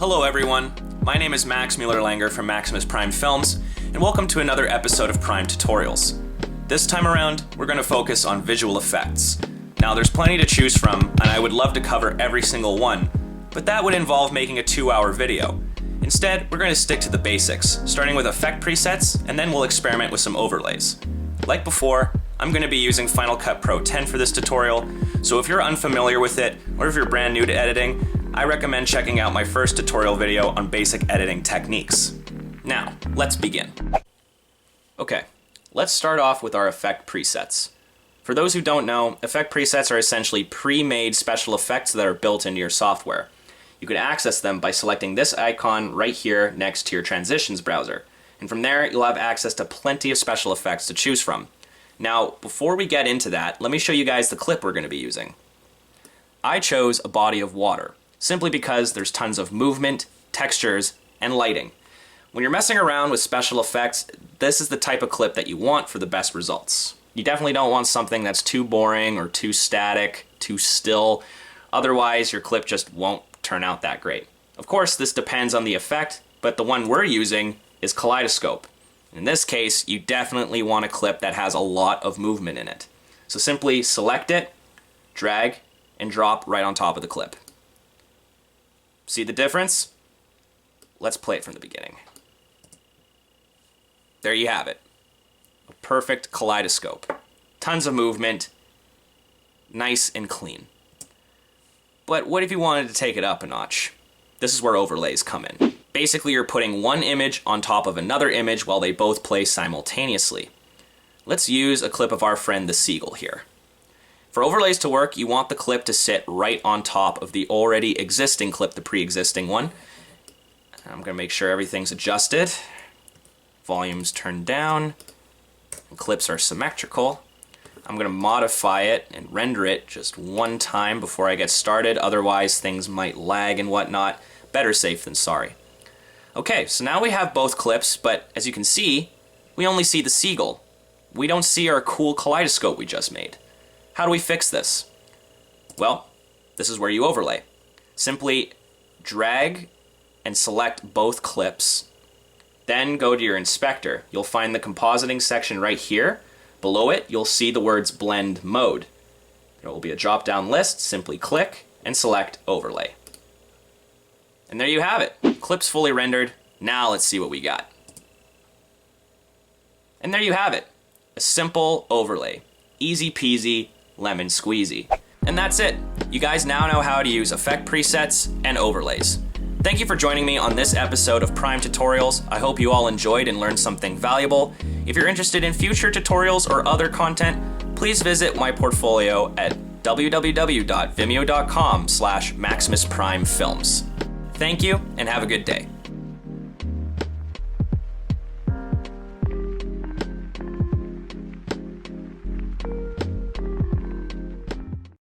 Hello everyone, my name is Max Mueller-Langer from Maximus Prime Films, and welcome to another episode of Prime Tutorials. This time around, we're going to focus on visual effects. Now there's plenty to choose from, and I would love to cover every single one, but that would involve making a 2-hour video. Instead, we're going to stick to the basics, starting with effect presets, and then we'll experiment with some overlays. Like before, I'm going to be using Final Cut Pro 10 for this tutorial, so if you're unfamiliar with it, or if you're brand new to editing, I recommend checking out my first tutorial video on basic editing techniques. Now, let's begin. Okay, let's start off with our effect presets. For those who don't know, effect presets are essentially pre-made special effects that are built into your software. You can access them by selecting this icon right here next to your transitions browser. And from there, you'll have access to plenty of special effects to choose from. Now, before we get into that, let me show you guys the clip we're going to be using. I chose a body of water, simply because there's tons of movement, textures, and lighting. When you're messing around with special effects, this is the type of clip that you want for the best results. You definitely don't want something that's too boring or too static, too still. Otherwise, your clip just won't turn out that great. Of course, this depends on the effect, but the one we're using is Kaleidoscope. In this case, you definitely want a clip that has a lot of movement in it. So simply select it, drag, and drop right on top of the clip. See the difference? Let's play it from the beginning. There you have it. A perfect kaleidoscope. Tons of movement, nice and clean. But what if you wanted to take it up a notch? This is where overlays come in. Basically, you're putting one image on top of another image while they both play simultaneously. Let's use a clip of our friend the seagull here. For overlays to work, you want the clip to sit right on top of the already existing clip, the pre-existing one. I'm going to make sure everything's adjusted. Volume's turned down. And clips are symmetrical. I'm going to modify it and render it just one time before I get started, otherwise things might lag and whatnot. Better safe than sorry. Okay, so now we have both clips, but as you can see, we only see the seagull. We don't see our cool kaleidoscope we just made. How do we fix this? Well, this is where you overlay. Simply drag and select both clips, then go to your inspector. You'll find the compositing section right here. Below it, you'll see the words blend mode. There will be a drop-down list. Simply click and select overlay. And there you have it. Clip's fully rendered. Now let's see what we got. And there you have it. A simple overlay. Easy peasy, lemon squeezy. And that's it. You guys now know how to use effect presets and overlays. Thank you for joining me on this episode of Prime Tutorials. I hope you all enjoyed and learned something valuable. If you're interested in future tutorials or other content, please visit my portfolio at www.vimeo.com/MaximusPrimeFilms. Thank you and have a good day.